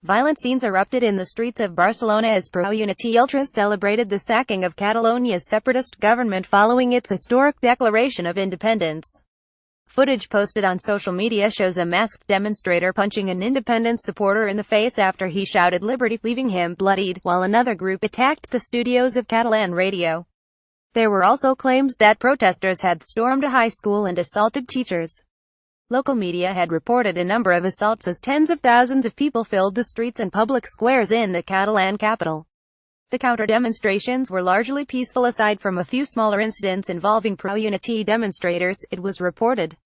Violent scenes erupted in the streets of Barcelona as pro-unity ultras celebrated the sacking of Catalonia's separatist government following its historic declaration of independence. Footage posted on social media shows a masked demonstrator punching an independence supporter in the face after he shouted "Liberty," leaving him bloodied, while another group attacked the studios of Catalan radio. There were also claims that protesters had stormed a high school and assaulted teachers. Local media had reported a number of assaults as tens of thousands of people filled the streets and public squares in the Catalan capital. The counter-demonstrations were largely peaceful aside from a few smaller incidents involving pro-unity demonstrators, it was reported.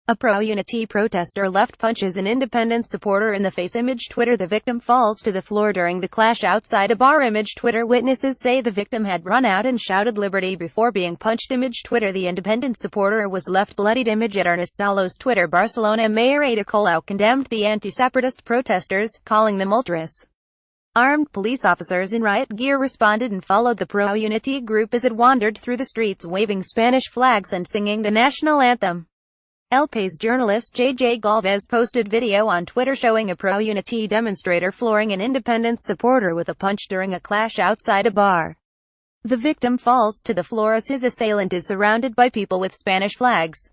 A pro-unity protester left punches an independence supporter in the face. Image Twitter. The victim falls to the floor during the clash outside a bar. Image Twitter. Witnesses say the victim had run out and shouted "Liberty" before being punched. Image Twitter. The independence supporter was left bloodied. Image at Ernestalo's Twitter. Barcelona Mayor Ada Colau condemned the anti-separatist protesters, calling them ultras. Armed police officers in riot gear responded and followed the pro-unity group as it wandered through the streets waving Spanish flags and singing the national anthem. El País journalist J.J. Galvez posted video on Twitter showing a pro-unity demonstrator flooring an independence supporter with a punch during a clash outside a bar. The victim falls to the floor as his assailant is surrounded by people with Spanish flags.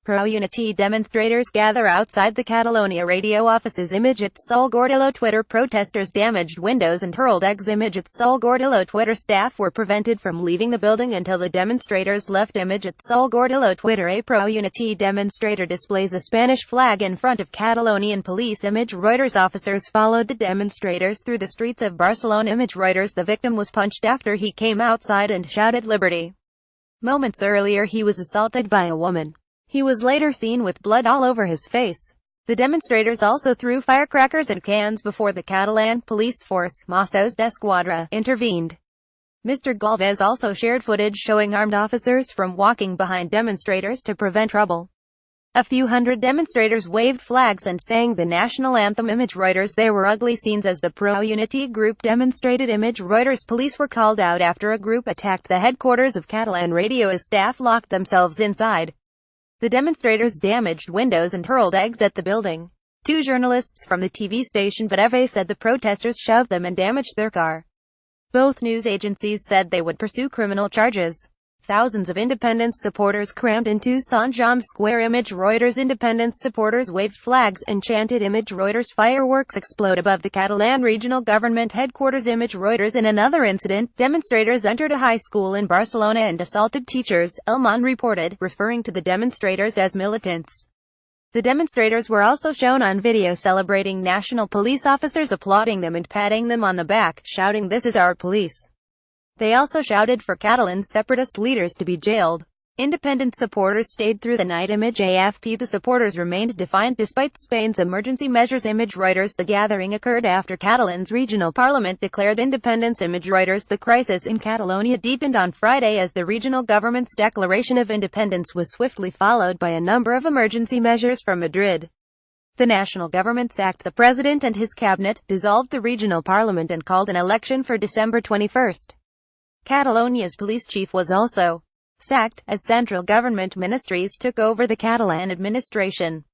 Pro-unity demonstrators gather outside the Catalonia radio offices. Image at Sol Gordillo. Twitter. Protesters damaged windows and hurled eggs. Image at Sol Gordillo. Twitter. Staff were prevented from leaving the building until the demonstrators left. Image at Sol Gordillo. Twitter. A pro-unity demonstrator displays a Spanish flag in front of Catalonian police. Image Reuters. Officers followed the demonstrators through the streets of Barcelona. Image Reuters. The victim was punched after he came outside and shouted "Liberty." Moments earlier he was assaulted by a woman. He was later seen with blood all over his face. The demonstrators also threw firecrackers and cans before the Catalan police force, Mossos d'Esquadra, intervened. Mr. Galvez also shared footage showing armed officers from walking behind demonstrators to prevent trouble. A few hundred demonstrators waved flags and sang the national anthem. Image Reuters. There were ugly scenes as the pro-unity group demonstrated. Image Reuters. Police were called out after a group attacked the headquarters of Catalan radio as staff locked themselves inside. The demonstrators damaged windows and hurled eggs at the building. Two journalists from the TV station BTV said the protesters shoved them and damaged their car. Both news agencies said they would pursue criminal charges. Thousands of independence supporters crammed into Sant Jaume Square. Image Reuters. Independence supporters waved flags and chanted. Image Reuters. Fireworks explode above the Catalan regional government headquarters. Image Reuters. In another incident, demonstrators entered a high school in Barcelona and assaulted teachers, El Món reported, referring to the demonstrators as militants. The demonstrators were also shown on video celebrating national police officers applauding them and patting them on the back, shouting "This is our police." They also shouted for Catalan separatist leaders to be jailed. Independent supporters stayed through the night. Image AFP. The supporters remained defiant despite Spain's emergency measures. Image Reuters. The gathering occurred after Catalan's regional parliament declared independence. Image Reuters. The crisis in Catalonia deepened on Friday as the regional government's declaration of independence was swiftly followed by a number of emergency measures from Madrid. The national government sacked the president and his cabinet, dissolved the regional parliament and called an election for December 21. Catalonia's police chief was also sacked, as central government ministries took over the Catalan administration.